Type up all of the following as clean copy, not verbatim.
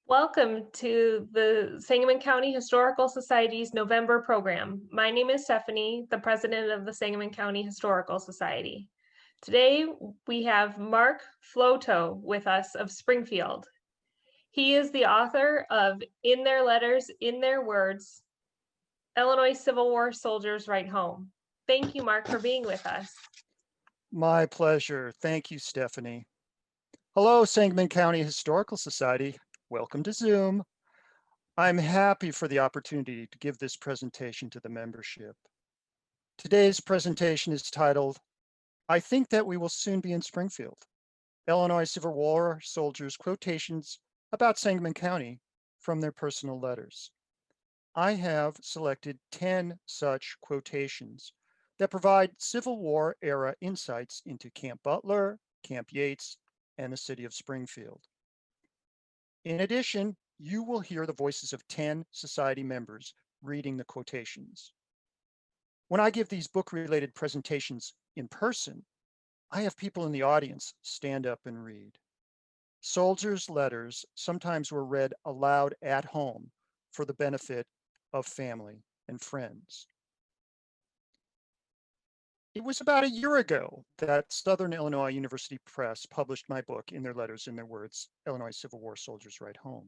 Welcome to the Sangamon County Historical Society's November program. My name is Stephanie, the president of the Sangamon County Historical Society. Today, we have Mark Flotow with us of Springfield. He is the author of In Their Letters, In Their Words, Illinois Civil War Soldiers Write Home. Thank you, Mark, for being with us. My pleasure. Thank you, Stephanie. Hello, Sangamon County Historical Society. Welcome to Zoom. I'm happy for the opportunity to give this presentation to the membership. Today's presentation is titled, I Think That We Will Soon Be in Springfield, Illinois Civil War Soldiers Quotations about Sangamon County from their personal letters. I have selected 10 such quotations that provide Civil War era insights into Camp Butler, Camp Yates, and the city of Springfield. In addition, you will hear the voices of 10 society members reading the quotations. When I give these book-related presentations in person, I have people in the audience stand up and read. Soldiers' letters sometimes were read aloud at home for the benefit of family and friends. It was about a year ago that Southern Illinois University Press published my book, In Their Letters, In Their Words, Illinois Civil War Soldiers Write Home.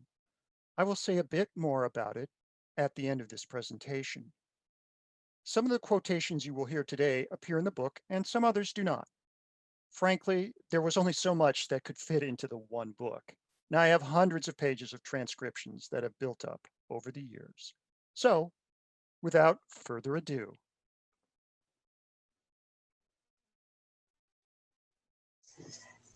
I will say a bit more about it at the end of this presentation. Some of the quotations you will hear today appear in the book and some others do not. Frankly, there was only so much that could fit into the one book. Now I have hundreds of pages of transcriptions that have built up over the years. So, without further ado,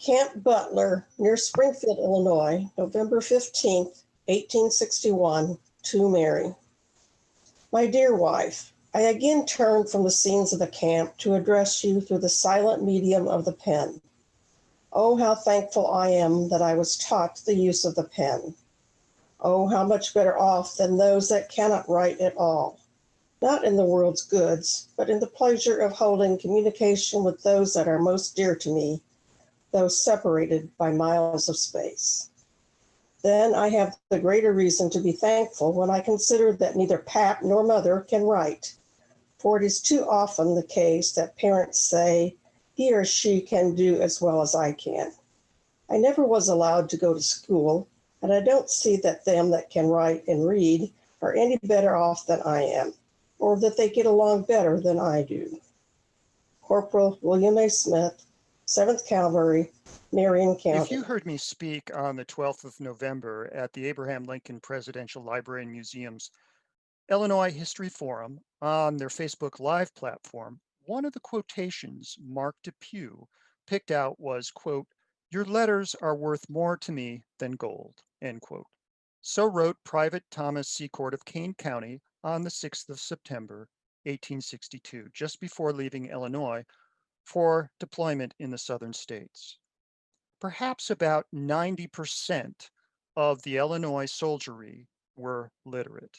Camp Butler, near Springfield, Illinois, November 15th, 1861, to Mary. My dear wife, I again turn from the scenes of the camp to address you through the silent medium of the pen. Oh, how thankful I am that I was taught the use of the pen. Oh, how much better off than those that cannot write at all, not in the world's goods, but in the pleasure of holding communication with those that are most dear to me, though separated by miles of space. Then I have the greater reason to be thankful when I consider that neither pap nor mother can write, for it is too often the case that parents say he or she can do as well as I can. I never was allowed to go to school, and I don't see that them that can write and read are any better off than I am, or that they get along better than I do. Corporal William A. Smith, 7th Cavalry, Marion County. if you heard me speak on the 12th of November at the Abraham Lincoln Presidential Library and Museum's Illinois History Forum on their Facebook Live platform, one of the quotations Mark Depew picked out was, quote, "Your letters are worth more to me than gold," end quote. So wrote Private Thomas Secord of Kane County on the 6th of September, 1862, just before leaving Illinois for deployment in the southern states. Perhaps about 90% of the Illinois soldiery were literate.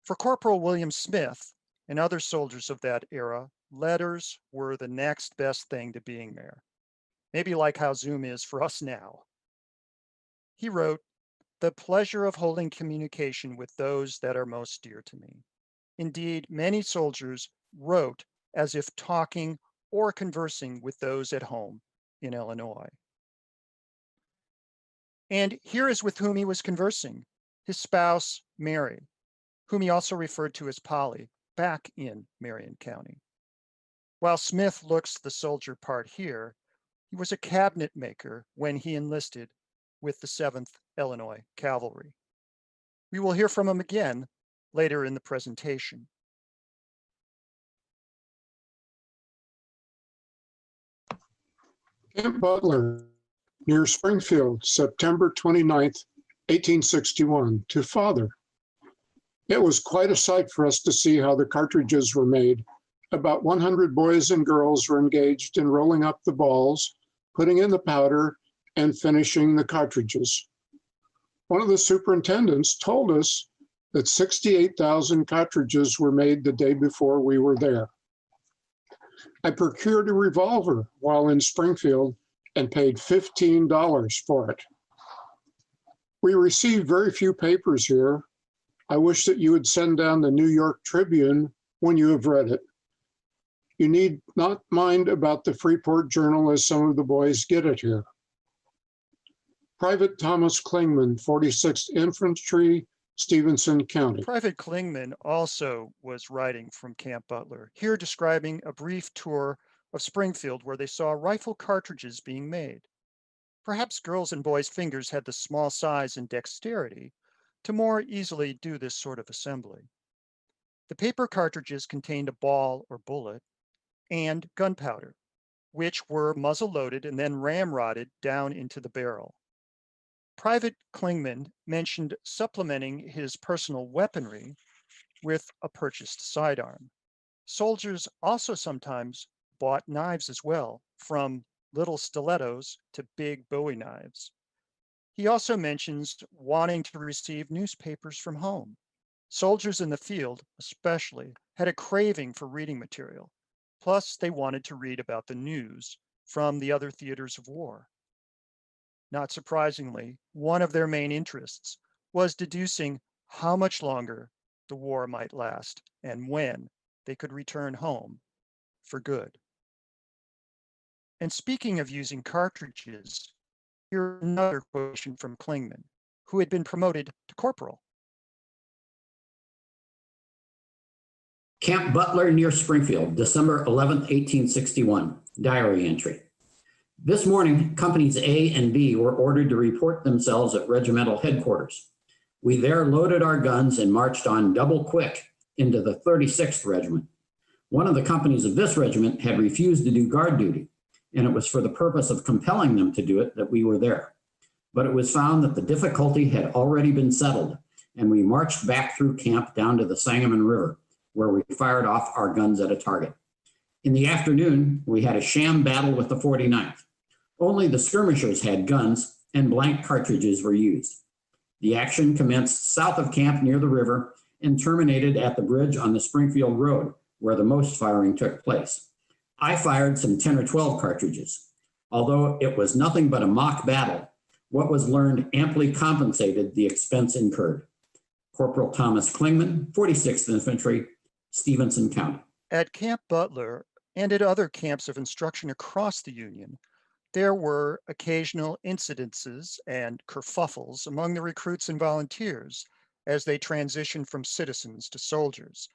For Corporal William Smith and other soldiers of that era, letters were the next best thing to being there. Maybe like how Zoom is for us now. He wrote, "The pleasure of holding communication with those that are most dear to me." Indeed, many soldiers wrote as if talking or conversing with those at home in Illinois. And here is with whom he was conversing, his spouse, Mary, whom he also referred to as Polly, back in Marion County. While Smith looks the soldier part here, he was a cabinet maker when he enlisted with the 7th Illinois Cavalry. We will hear from him again later in the presentation. Camp Butler, near Springfield, September 29th, 1861, to Father. It was quite a sight for us to see how the cartridges were made. About 100 boys and girls were engaged in rolling up the balls, putting in the powder, and finishing the cartridges. One of the superintendents told us that 68,000 cartridges were made the day before we were there. I procured a revolver while in Springfield and paid $15 for it. We received very few papers here. I wish that you would send down the New York Tribune when you have read it. You need not mind about the Freeport Journal as some of the boys get it here. Private Thomas Klingman, 46th Infantry, Stevenson County. Private Klingman also was writing from Camp Butler, here describing a brief tour of Springfield where they saw rifle cartridges being made. Perhaps girls' and boys' fingers had the small size and dexterity to more easily do this sort of assembly. The paper cartridges contained a ball or bullet and gunpowder, which were muzzle loaded and then ramrodded down into the barrel. Private Klingman mentioned supplementing his personal weaponry with a purchased sidearm. Soldiers also sometimes bought knives as well, from little stilettos to big Bowie knives. He also mentions wanting to receive newspapers from home. Soldiers in the field, especially, had a craving for reading material. Plus, they wanted to read about the news from the other theaters of war. Not surprisingly, one of their main interests was deducing how much longer the war might last and when they could return home for good. And speaking of using cartridges, here's another quotation from Klingman, who had been promoted to corporal. Camp Butler near Springfield, December 11th, 1861, diary entry. This morning, companies A and B were ordered to report themselves at regimental headquarters. We there loaded our guns and marched on double quick into the 36th Regiment. One of the companies of this regiment had refused to do guard duty, and it was for the purpose of compelling them to do it that we were there. But it was found that the difficulty had already been settled, and we marched back through camp down to the Sangamon River, where we fired off our guns at a target. In the afternoon, we had a sham battle with the 49th. Only the skirmishers had guns and blank cartridges were used. The action commenced south of camp near the river and terminated at the bridge on the Springfield Road, where the most firing took place. I fired some 10 or 12 cartridges. Although it was nothing but a mock battle, what was learned amply compensated the expense incurred. Corporal Thomas Klingman, 46th Infantry, Stevenson County. At Camp Butler and at other camps of instruction across the Union, there were occasional incidences and kerfuffles among the recruits and volunteers as they transitioned from citizens to soldiers.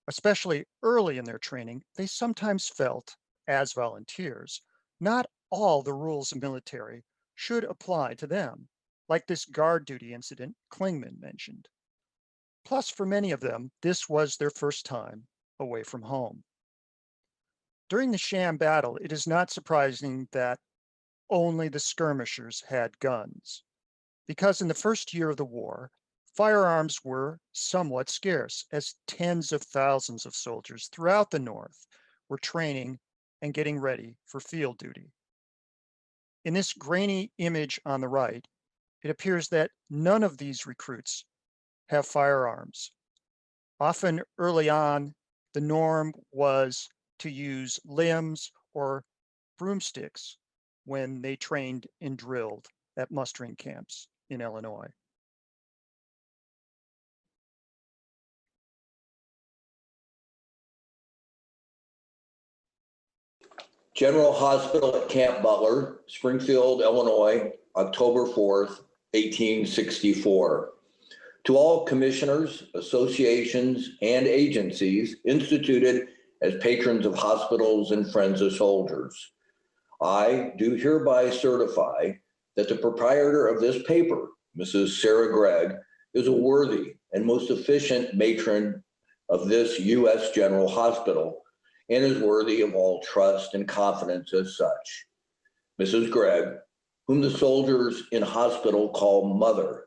Especially early in their training, they sometimes felt, as volunteers, not all the rules of military should apply to them, like this guard duty incident Klingman mentioned. Plus, for many of them, this was their first time away from home. During the sham battle, it is not surprising that only the skirmishers had guns, because in the first year of the war, firearms were somewhat scarce, as tens of thousands of soldiers throughout the North were training and getting ready for field duty. In this grainy image on the right, it appears that none of these recruits have firearms. Often early on, the norm was to use limbs or broomsticks when they trained and drilled at mustering camps in Illinois. General Hospital at Camp Butler, Springfield, Illinois, October 4th, 1864. To all commissioners, associations, and agencies instituted as patrons of hospitals and friends of soldiers, I do hereby certify that the proprietor of this paper, Mrs. Sarah Gregg, is a worthy and most efficient matron of this U.S. General Hospital and is worthy of all trust and confidence as such. Mrs. Gregg, whom the soldiers in hospital call Mother,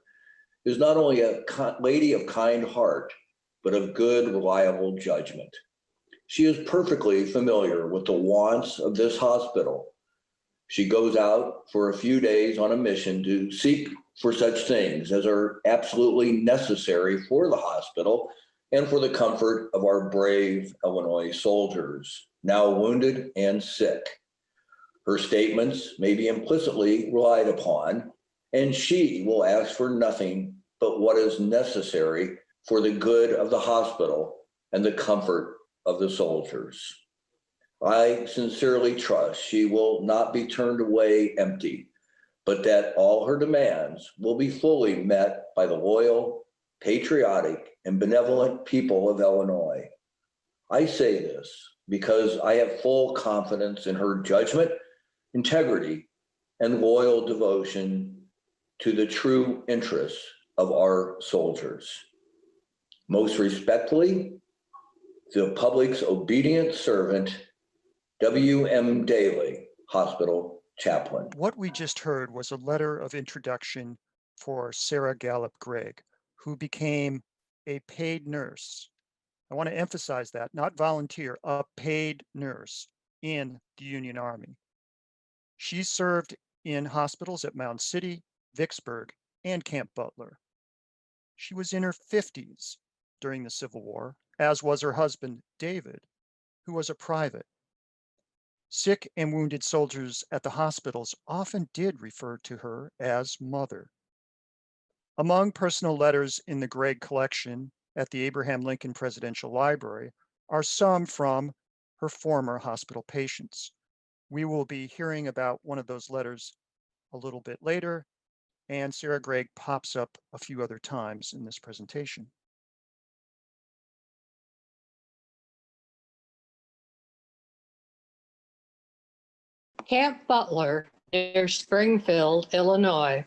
is not only a lady of kind heart, but of good, reliable judgment. She is perfectly familiar with the wants of this hospital. She goes out for a few days on a mission to seek for such things as are absolutely necessary for the hospital and for the comfort of our brave Illinois soldiers, now wounded and sick. Her statements may be implicitly relied upon, and she will ask for nothing but what is necessary for the good of the hospital and the comfort of the soldiers. I sincerely trust she will not be turned away empty, but that all her demands will be fully met by the loyal, patriotic, and benevolent people of Illinois. I say this because I have full confidence in her judgment, integrity, and loyal devotion to the true interests of our soldiers. Most respectfully, the public's obedient servant, W.M. Daly, Hospital Chaplain. What we just heard was a letter of introduction for Sarah Gallup Gregg, who became a paid nurse. I want to emphasize that, not volunteer, a paid nurse in the Union Army. She served in hospitals at Mound City, Vicksburg, and Camp Butler. She was in her 50s during the Civil War, as was her husband, David, who was a private. Sick and wounded soldiers at the hospitals often did refer to her as mother. Among personal letters in the Gregg collection at the Abraham Lincoln Presidential Library are some from her former hospital patients. We will be hearing about one of those letters a little bit later, and Sarah Gregg pops up a few other times in this presentation. Camp Butler, near Springfield, Illinois,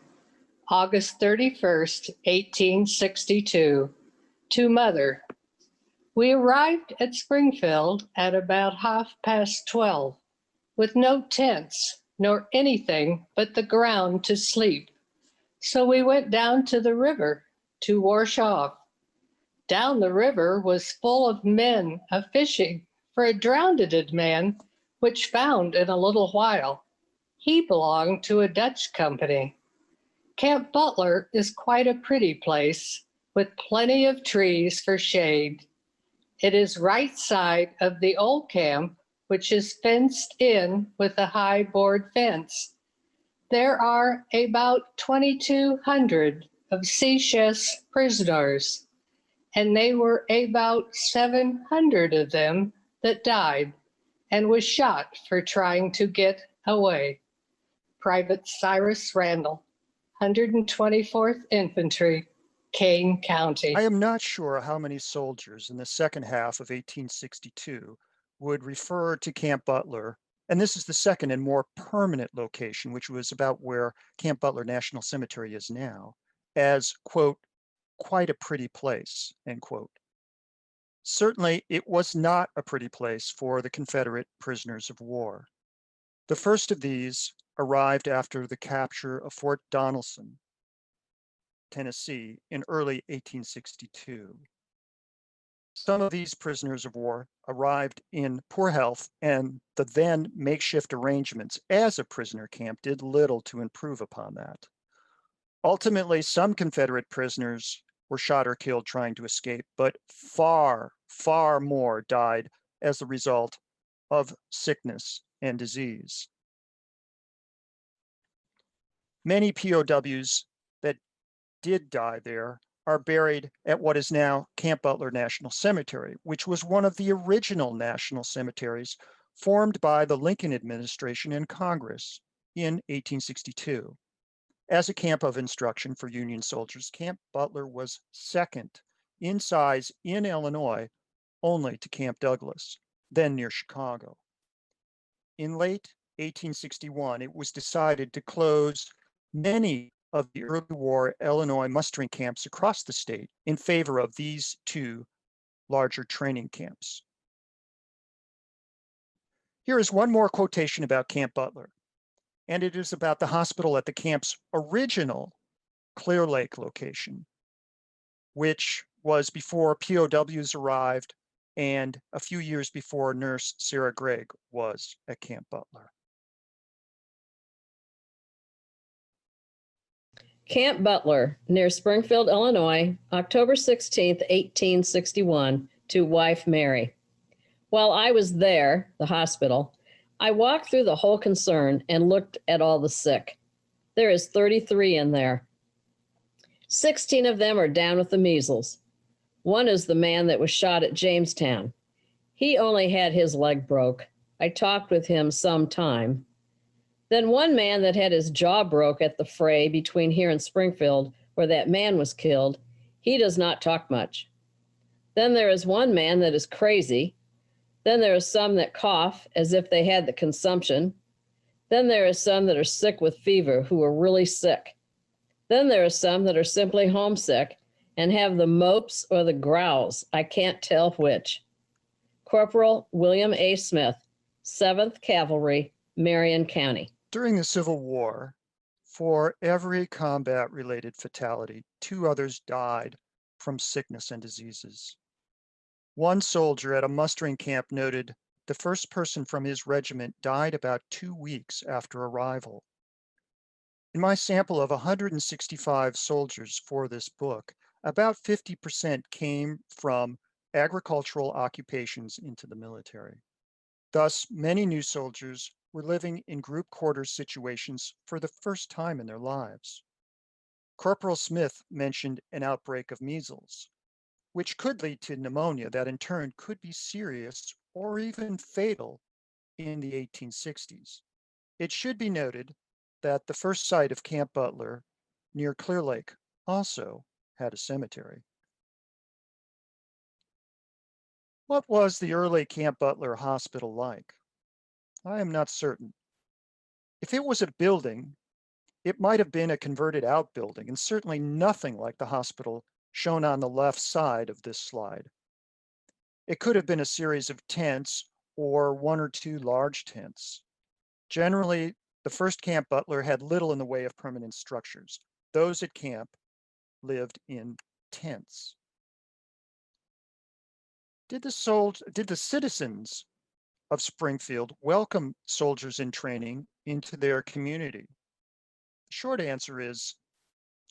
August 31st, 1862. To Mother. We arrived at Springfield at about 12:30, with no tents nor anything but the ground to sleep. So we went down to the river to wash off. Down the river was full of men a-fishing for a drowned man, which found in a little while. He belonged to a Dutch company. Camp Butler is quite a pretty place, with plenty of trees for shade. It is right side of the old camp, which is fenced in with a high board fence. There are about 2,200 of SCHS prisoners, and they were about 700 of them that died and was shot for trying to get away. Private Cyrus Randall, 124th Infantry, Kane County. I am not sure how many soldiers in the second half of 1862 would refer to Camp Butler, and this is the second and more permanent location, which was about where Camp Butler National Cemetery is now, as, quote, quite a pretty place, end quote. Certainly, it was not a pretty place for the Confederate prisoners of war. The first of these arrived after the capture of Fort Donelson, Tennessee, in early 1862. Some of these prisoners of war arrived in poor health, and the then makeshift arrangements as a prisoner camp did little to improve upon that. Ultimately, some Confederate prisoners were shot or killed trying to escape, but far, far more died as a result of sickness and disease. Many POWs that did die there are buried at what is now Camp Butler National Cemetery, which was one of the original national cemeteries formed by the Lincoln administration and Congress in 1862. As a camp of instruction for Union soldiers, Camp Butler was second in size in Illinois only to Camp Douglas, then near Chicago. In late 1861, it was decided to close many of the early war Illinois mustering camps across the state in favor of these two larger training camps. Here is one more quotation about Camp Butler, and it is about the hospital at the camp's original Clear Lake location, which was before POWs arrived and a few years before Nurse Sarah Gregg was at Camp Butler. Camp Butler, near Springfield, Illinois, October 16th, 1861, to wife Mary. While I was there, the hospital, I walked through the whole concern and looked at all the sick. There is 33 in there. 16 of them are down with the measles. One is the man that was shot at Jamestown. He only had his leg broke. I talked with him some time. Then one man that had his jaw broke at the fray between here and Springfield, where that man was killed, he does not talk much. Then there is one man that is crazy. Then there are some that cough as if they had the consumption. Then there are some that are sick with fever who are really sick. Then there are some that are simply homesick and have the mopes or the growls. I can't tell which. Corporal William A. Smith, 7th Cavalry, Marion County. During the Civil War, for every combat-related fatality, 2 others died from sickness and diseases. One soldier at a mustering camp noted the first person from his regiment died about 2 weeks after arrival. In my sample of 165 soldiers for this book, about 50% came from agricultural occupations into the military. Thus, many new soldiers were living in group quarters situations for the first time in their lives. Corporal Smith mentioned an outbreak of measles, which could lead to pneumonia that in turn could be serious or even fatal in the 1860s. It should be noted that the first site of Camp Butler near Clear Lake also had a cemetery. What was the early Camp Butler hospital like? I am not certain. If it was a building, it might have been a converted outbuilding and certainly nothing like the hospital shown on the left side of this slide. It could have been a series of tents or 1 or 2 large tents. Generally, the first Camp Butler had little in the way of permanent structures. Those at camp lived in tents. Did the citizens of Springfield welcome soldiers in training into their community? The short answer is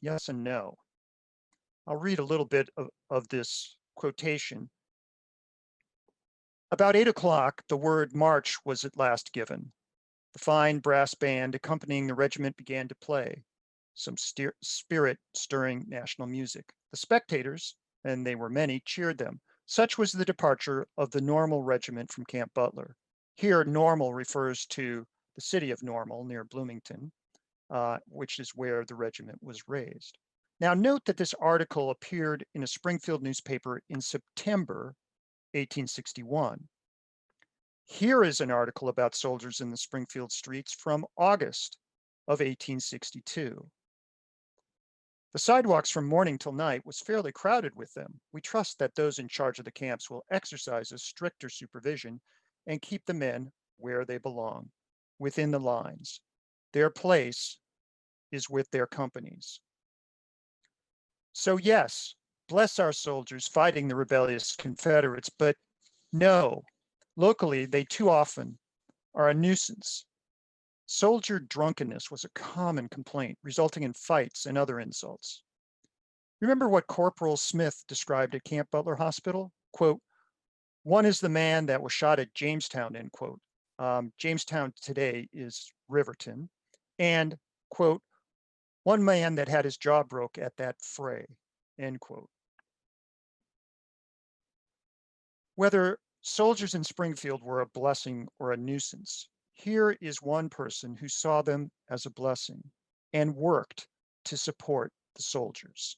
yes and no. I'll read a little bit of this quotation. About 8 o'clock, the word march was at last given. The fine brass band accompanying the regiment began to play, some spirit-stirring national music. The spectators, and they were many, cheered them. Such was the departure of the Normal Regiment from Camp Butler. Here, Normal refers to the city of Normal near Bloomington, which is where the regiment was raised. Now, note that this article appeared in a Springfield newspaper in September 1861. Here is an article about soldiers in the Springfield streets from August of 1862. The sidewalks from morning till night was fairly crowded with them. We trust that those in charge of the camps will exercise a stricter supervision and keep the men where they belong, within the lines. Their place is with their companies. So yes, bless our soldiers fighting the rebellious Confederates, but no, locally they too often are a nuisance. Soldier drunkenness was a common complaint, resulting in fights and other insults. Remember what Corporal Smith described at Camp Butler Hospital? Quote, "One is the man that was shot at Jamestown," end quote. Jamestown today is Riverton. And, quote, "One man that had his jaw broke at that fray," end quote. Whether soldiers in Springfield were a blessing or a nuisance, here is one person who saw them as a blessing and worked to support the soldiers.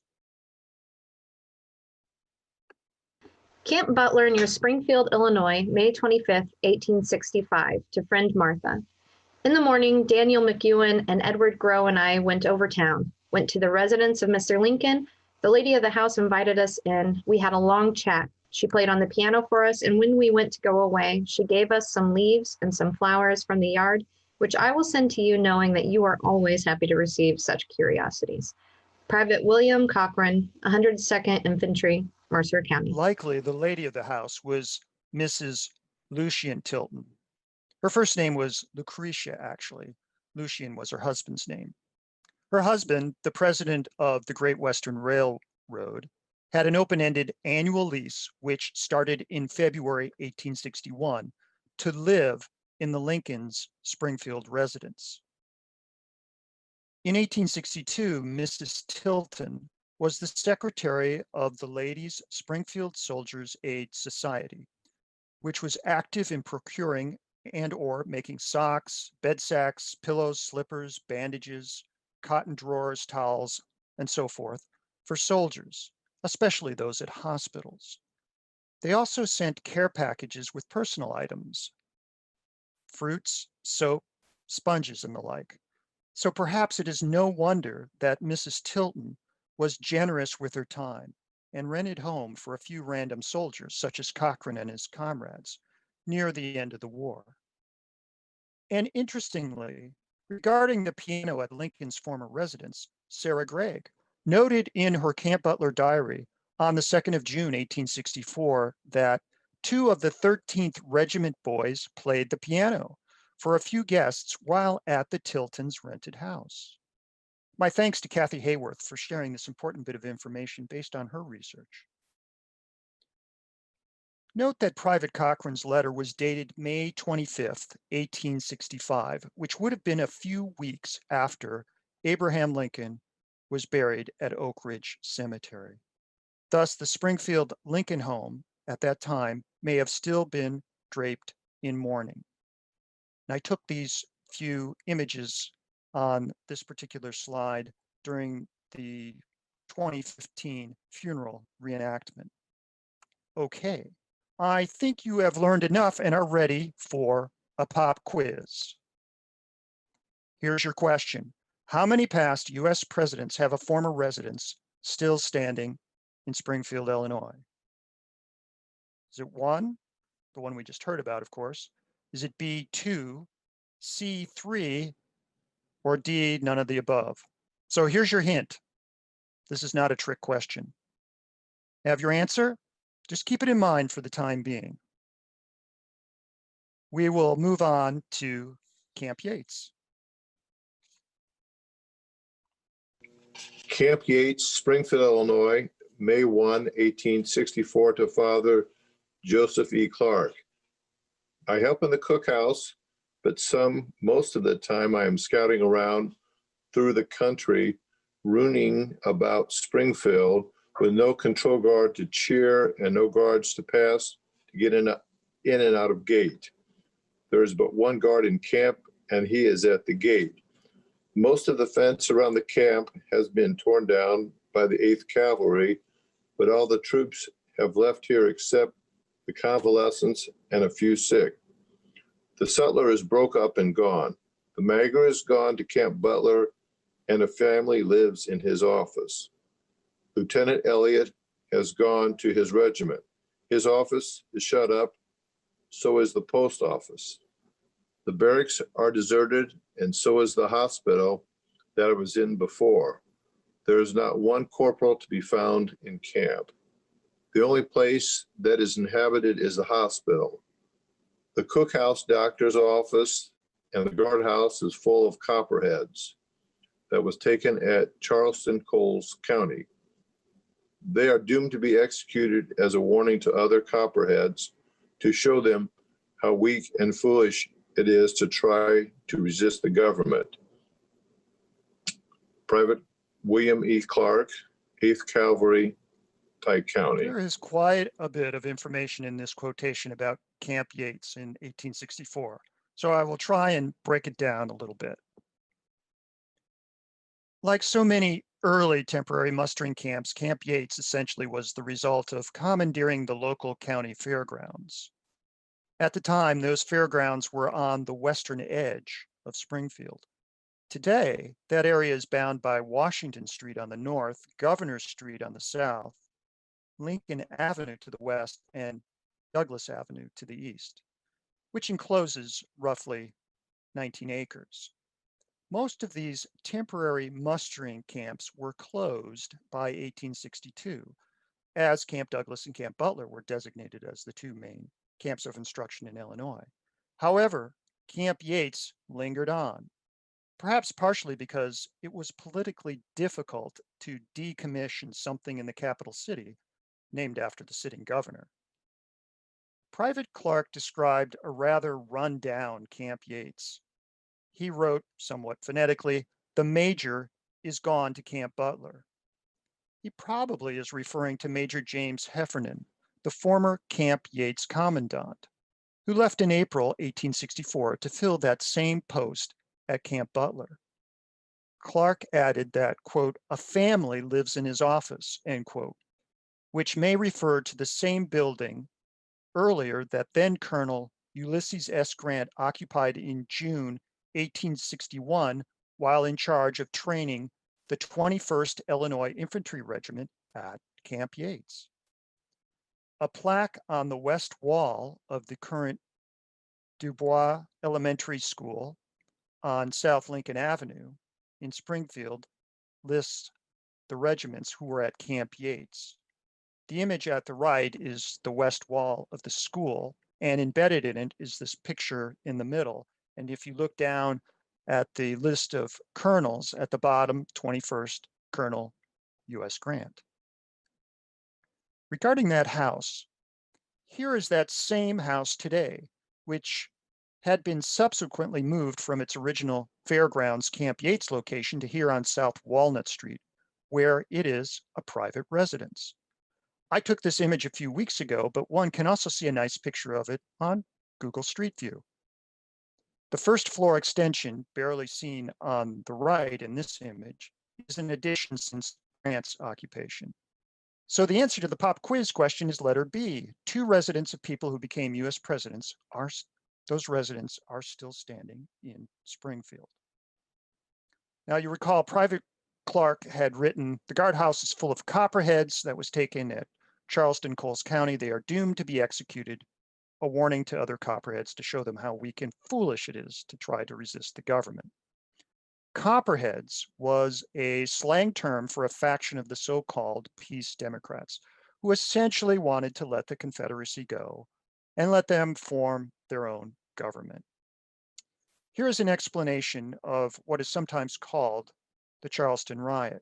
Camp Butler near Springfield, Illinois, May 25th, 1865, to friend Martha. In the morning, Daniel McEwen and Edward Grow and I went over town, went to the residence of Mr. Lincoln. The lady of the house invited us in. We had a long chat. She played on the piano for us, and when we went to go away, she gave us some leaves and some flowers from the yard, which I will send to you, knowing that you are always happy to receive such curiosities. Private William Cochran, 102nd Infantry, Mercer County. Likely the lady of the house was Mrs. Lucian Tilton. Her first name was Lucretia, actually. Lucian was her husband's name. Her husband, the president of the Great Western Railroad, had an open-ended annual lease, which started in February 1861, to live in the Lincoln's Springfield residence. In 1862, Mrs. Tilton was the secretary of the Ladies' Springfield Soldiers Aid Society, which was active in procuring and/or making socks, bed sacks, pillows, slippers, bandages, cotton drawers, towels, and so forth for soldiers, especially those at hospitals. They also sent care packages with personal items, fruits, soap, sponges, and the like. So perhaps it is no wonder that Mrs. Tilton was generous with her time and rented home for a few random soldiers, such as Cochrane and his comrades, near the end of the war. And interestingly, regarding the piano at Lincoln's former residence, Sarah Gregg noted in her Camp Butler diary on the 2nd of June, 1864, that 2 of the 13th Regiment boys played the piano for a few guests while at the Tiltons' rented house. My thanks to Kathy Hayworth for sharing this important bit of information based on her research. Note that Private Cochrane's letter was dated May 25th, 1865, which would have been a few weeks after Abraham Lincoln was buried at Oak Ridge Cemetery. Thus, the Springfield Lincoln home at that time may have still been draped in mourning. And I took these few images on this particular slide during the 2015 funeral reenactment. Okay, I think you have learned enough and are ready for a pop quiz. Here's your question. How many past US presidents have a former residence still standing in Springfield, Illinois? Is it 1, the one we just heard about, of course? Is it B, 2, C, 3, or D, none of the above? So here's your hint. This is not a trick question. Have your answer? Just keep it in mind for the time being. We will move on to Camp Yates. Camp Yates, Springfield, Illinois, May 1, 1864, to Father Joseph E. Clark. I help in the cookhouse, but most of the time I am scouting around through the country, ruining about Springfield with no control guard to cheer and no guards to pass to get in and out of gate. There is but one guard in camp, and he is at the gate. Most of the fence around the camp has been torn down by the 8th Cavalry, but all the troops have left here except the convalescents and a few sick. The sutler is broke up and gone. The mager is gone to Camp Butler, and a family lives in his office. Lieutenant Elliott has gone to his regiment. His office is shut up, so is the post office. The barracks are deserted, and so is the hospital that I was in before. There is not one corporal to be found in camp. The only place that is inhabited is the hospital. The cookhouse, doctor's office, and the guardhouse is full of copperheads that was taken at Charleston, Coles County. They are doomed to be executed as a warning to other copperheads to show them how weak and foolish it is to try to resist the government. Private William E. Clark, 8th Cavalry, Pike County. There is quite a bit of information in this quotation about Camp Yates in 1864, so I will try and break it down a little bit. Like so many early temporary mustering camps, Camp Yates essentially was the result of commandeering the local county fairgrounds. At the time, those fairgrounds were on the western edge of Springfield. Today, that area is bound by Washington Street on the north, Governor Street on the south, Lincoln Avenue to the west, and Douglas Avenue to the east, which encloses roughly 19 acres. Most of these temporary mustering camps were closed by 1862, as Camp Douglas and Camp Butler were designated as the 2 main camps of instruction in Illinois. However, Camp Yates lingered on, perhaps partially because it was politically difficult to decommission something in the capital city named after the sitting governor. Private Clark described a rather run-down Camp Yates. He wrote, somewhat phonetically, the major is gone to Camp Butler. He probably is referring to Major James Heffernan, the former Camp Yates commandant, who left in April 1864 to fill that same post at Camp Butler. Clark added that, quote, a family lives in his office, end quote, which may refer to the same building earlier that then Colonel Ulysses S. Grant occupied in June 1861 while in charge of training the 21st Illinois Infantry Regiment at Camp Yates. A plaque on the west wall of the current Dubois Elementary School on South Lincoln Avenue in Springfield lists the regiments who were at Camp Yates. The image at the right is the west wall of the school, and embedded in it is this picture in the middle. And if you look down at the list of colonels at the bottom, 21st Colonel U.S. Grant. Regarding that house, here is that same house today, which had been subsequently moved from its original Fairgrounds Camp Yates location to here on South Walnut Street, where it is a private residence. I took this image a few weeks ago, but one can also see a nice picture of it on Google Street View. The first floor extension, barely seen on the right in this image, is an addition since Grant's occupation. So the answer to the pop quiz question is letter B. 2 residents of people who became US presidents those residents are still standing in Springfield. Now you recall Private Clark had written, the guardhouse is full of copperheads. That was taken at Charleston, Coles County. They are doomed to be executed. A warning to other copperheads to show them how weak and foolish it is to try to resist the government. Copperheads was a slang term for a faction of the so-called Peace Democrats, who essentially wanted to let the Confederacy go and let them form their own government. Here is an explanation of what is sometimes called the Charleston riot.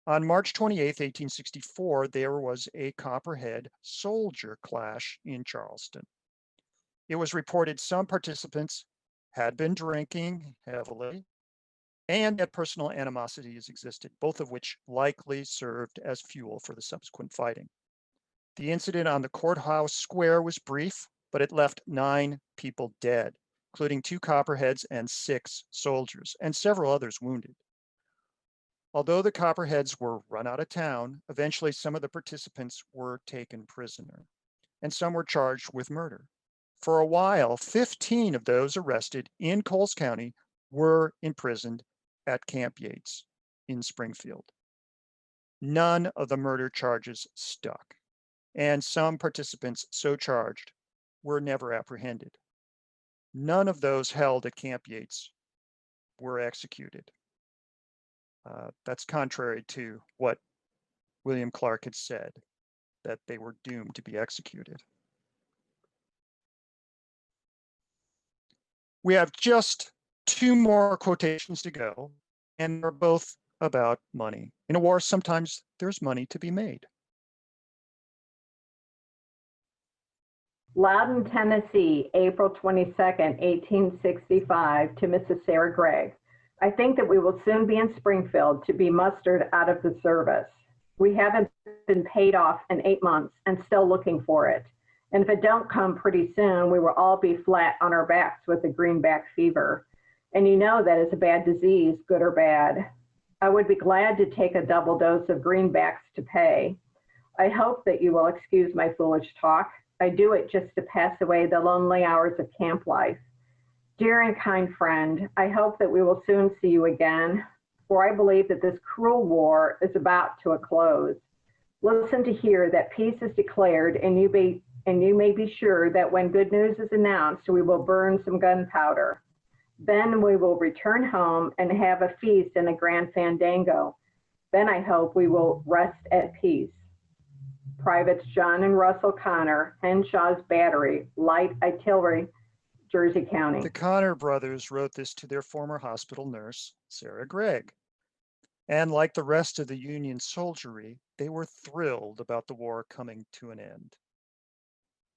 On March 28, 1864, there was a Copperhead soldier clash in Charleston. It was reported some participants had been drinking heavily and that personal animosities existed, both of which likely served as fuel for the subsequent fighting. The incident on the courthouse square was brief, but it left 9 people dead, including 2 Copperheads and 6 soldiers, and several others wounded. Although the Copperheads were run out of town, eventually some of the participants were taken prisoner, and some were charged with murder. For a while, 15 of those arrested in Coles County were imprisoned at Camp Yates in Springfield. None of the murder charges stuck, and some participants so charged were never apprehended. None of those held at Camp Yates were executed. That's contrary to what William Clark had said, that they were doomed to be executed. We have just 2 more quotations to go, and they're both about money. In a war, sometimes there's money to be made. Loudon, Tennessee, April 22nd, 1865, to Mrs. Sarah Gregg. I think that we will soon be in Springfield to be mustered out of the service. We haven't been paid off in 8 months and still looking for it. And if it don't come pretty soon, we will all be flat on our backs with the greenback fever. And you know that is a bad disease, good or bad. I would be glad to take a double dose of greenbacks to pay. I hope that you will excuse my foolish talk. I do it just to pass away the lonely hours of camp life. Dear and kind friend, I hope that we will soon see you again, for I believe that this cruel war is about to a close. Listen to hear that peace is declared, and you may be sure that when good news is announced, we will burn some gunpowder. Then we will return home and have a feast and a grand fandango. Then I hope we will rest at peace. Privates John and Russell Connor, Henshaw's Battery, Light Artillery, Jersey County. The Connor brothers wrote this to their former hospital nurse, Sarah Gregg. And like the rest of the Union soldiery, they were thrilled about the war coming to an end.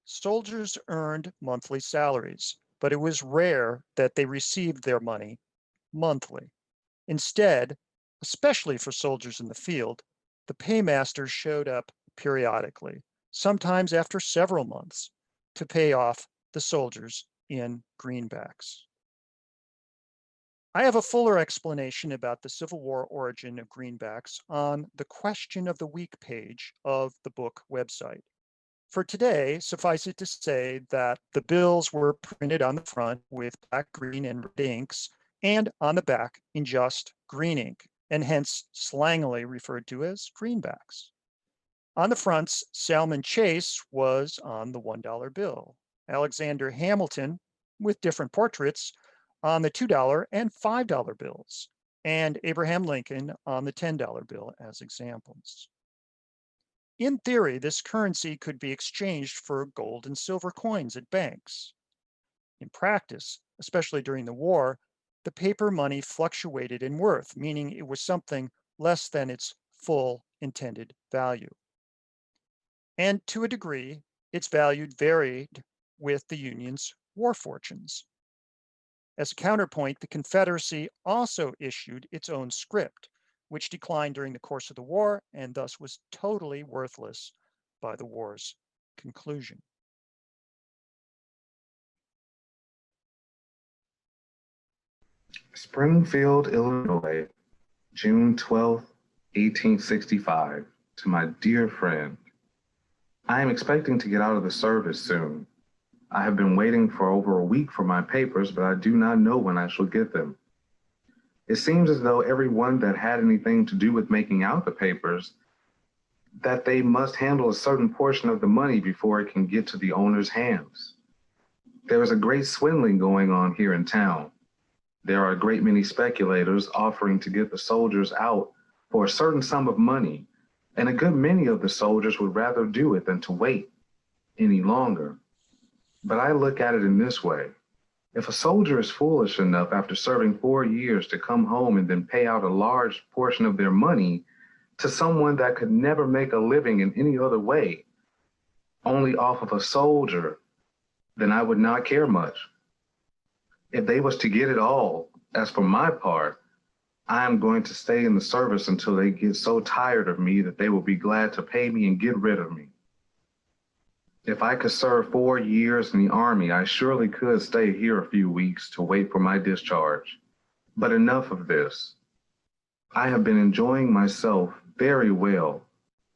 Soldiers earned monthly salaries, but it was rare that they received their money monthly. Instead, especially for soldiers in the field, the paymaster showed up periodically, sometimes after several months, to pay off the soldiers in greenbacks. I have a fuller explanation about the Civil War origin of greenbacks on the Question of the Week page of the book website. For today, suffice it to say that the bills were printed on the front with black, green, and red inks, and on the back in just green ink, and hence slangily referred to as greenbacks. On the fronts, Salmon Chase was on the $1 bill, Alexander Hamilton, with different portraits, on the $2 and $5 bills, and Abraham Lincoln on the $10 bill as examples. In theory, this currency could be exchanged for gold and silver coins at banks. In practice, especially during the war, the paper money fluctuated in worth, meaning it was something less than its full intended value. And to a degree, its value varied with the Union's war fortunes. As a counterpoint, the Confederacy also issued its own script, which declined during the course of the war and thus was totally worthless by the war's conclusion. Springfield, Illinois, June 12th, 1865. To my dear friend, I am expecting to get out of the service soon. I have been waiting for over a week for my papers, but I do not know when I shall get them. It seems as though everyone that had anything to do with making out the papers, that they must handle a certain portion of the money before it can get to the owner's hands. There is a great swindling going on here in town. There are a great many speculators offering to get the soldiers out for a certain sum of money, and a good many of the soldiers would rather do it than to wait any longer. But I look at it in this way. If a soldier is foolish enough after serving 4 years to come home and then pay out a large portion of their money to someone that could never make a living in any other way, only off of a soldier, then I would not care much. If they was to get it all, as for my part, I am going to stay in the service until they get so tired of me that they will be glad to pay me and get rid of me. If I could serve 4 years in the Army, I surely could stay here a few weeks to wait for my discharge. But enough of this. I have been enjoying myself very well.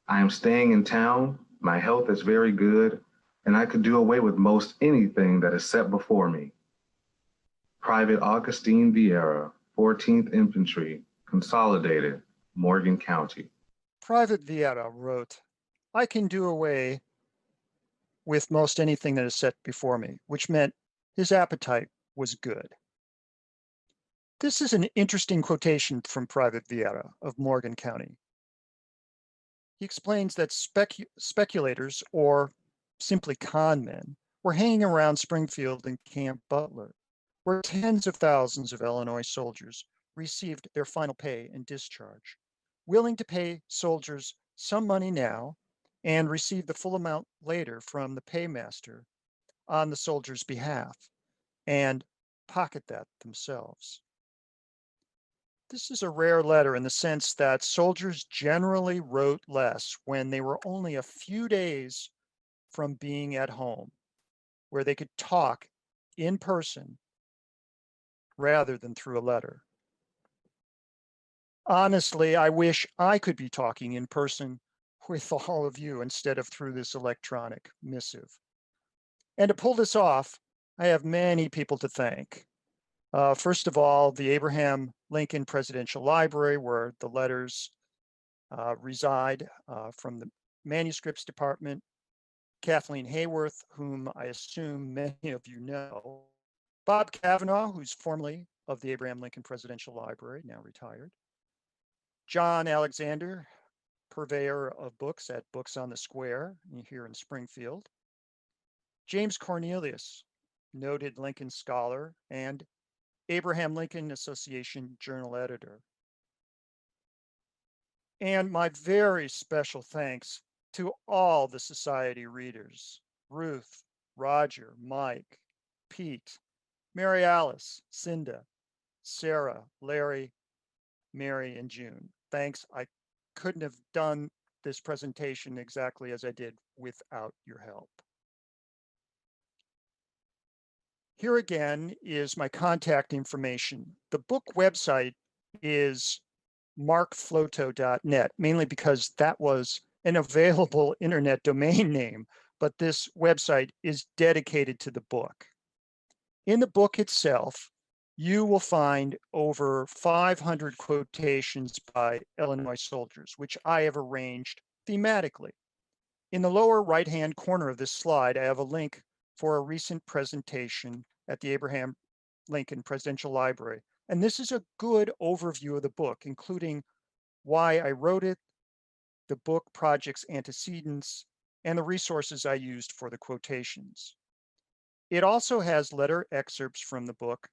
I am staying in town, my health is very good, and I could do away with most anything that is set before me. Private Augustine Vieira, 14th Infantry, Consolidated, Morgan County. Private Vieira wrote, "I can do away with most anything that is set before me," which meant his appetite was good. This is an interesting quotation from Private Vieira of Morgan County. He explains that speculators, or simply con men, were hanging around Springfield and Camp Butler, where tens of thousands of Illinois soldiers received their final pay and discharge, willing to pay soldiers some money now and receive the full amount later from the paymaster on the soldier's behalf and pocket that themselves. This is a rare letter in the sense that soldiers generally wrote less when they were only a few days from being at home, where they could talk in person rather than through a letter. Honestly, I wish I could be talking in person with all of you instead of through this electronic missive. And to pull this off, I have many people to thank. First of all, the Abraham Lincoln Presidential Library, where the letters reside, from the manuscripts department, Kathleen Hayworth, whom I assume many of you know, Bob Kavanaugh, who's formerly of the Abraham Lincoln Presidential Library, now retired, John Alexander, purveyor of books at Books on the Square here in Springfield, James Cornelius, noted Lincoln scholar and Abraham Lincoln Association journal editor. And my very special thanks to all the society readers, Ruth, Roger, Mike, Pete, Mary Alice, Cinda, Sarah, Larry, Mary, and June. Thanks. I couldn't have done this presentation exactly as I did without your help. Here again is my contact information. The book website is markflotow.net, mainly because that was an available internet domain name, but this website is dedicated to the book. In the book itself, you will find over 500 quotations by Illinois soldiers, which I have arranged thematically. In the lower right-hand corner of this slide, I have a link for a recent presentation at the Abraham Lincoln Presidential Library. And this is a good overview of the book, including why I wrote it, the book project's antecedents, and the resources I used for the quotations. It also has letter excerpts from the book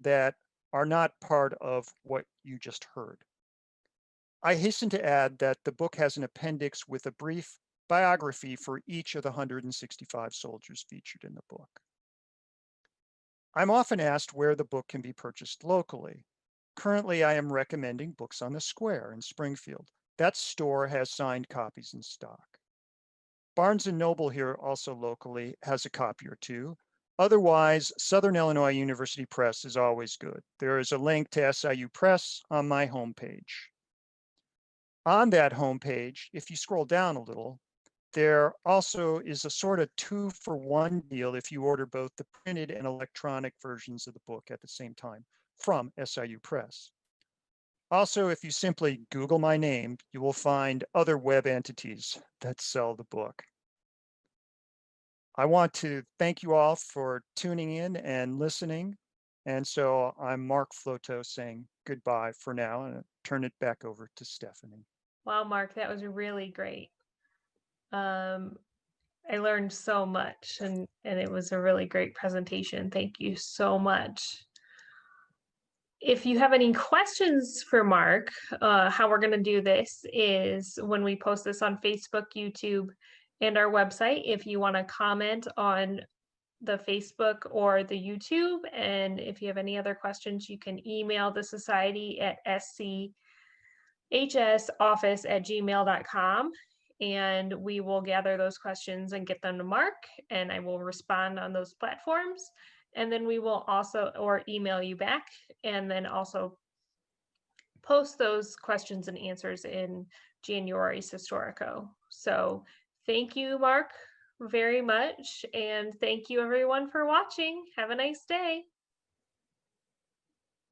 that are not part of what you just heard. I hasten to add that the book has an appendix with a brief biography for each of the 165 soldiers featured in the book. I'm often asked where the book can be purchased locally. Currently, I am recommending Books on the Square in Springfield. That store has signed copies in stock. Barnes & Noble here also locally has a copy or two. Otherwise, Southern Illinois University Press is always good. There is a link to SIU Press on my homepage. On that homepage, if you scroll down a little, there also is a sort of 2-for-1 deal if you order both the printed and electronic versions of the book at the same time from SIU Press. Also, if you simply Google my name, you will find other web entities that sell the book. I want to thank you all for tuning in and listening. And so I'm Mark Flotow saying goodbye for now and turn it back over to Stephanie. Wow, Mark, that was really great. I learned so much and it was a really great presentation. Thank you so much. If you have any questions for Mark, how we're going to do this is when we post this on Facebook, YouTube, and our website. If you want to comment on the Facebook or the YouTube, and if you have any other questions, you can email the society at SCHSoffice@gmail.com. And we will gather those questions and get them to Mark, and I will respond on those platforms. And then we will also, or email you back, and then also post those questions and answers in January's Historico. So thank you, Mark, very much. And thank you everyone for watching. Have a nice day.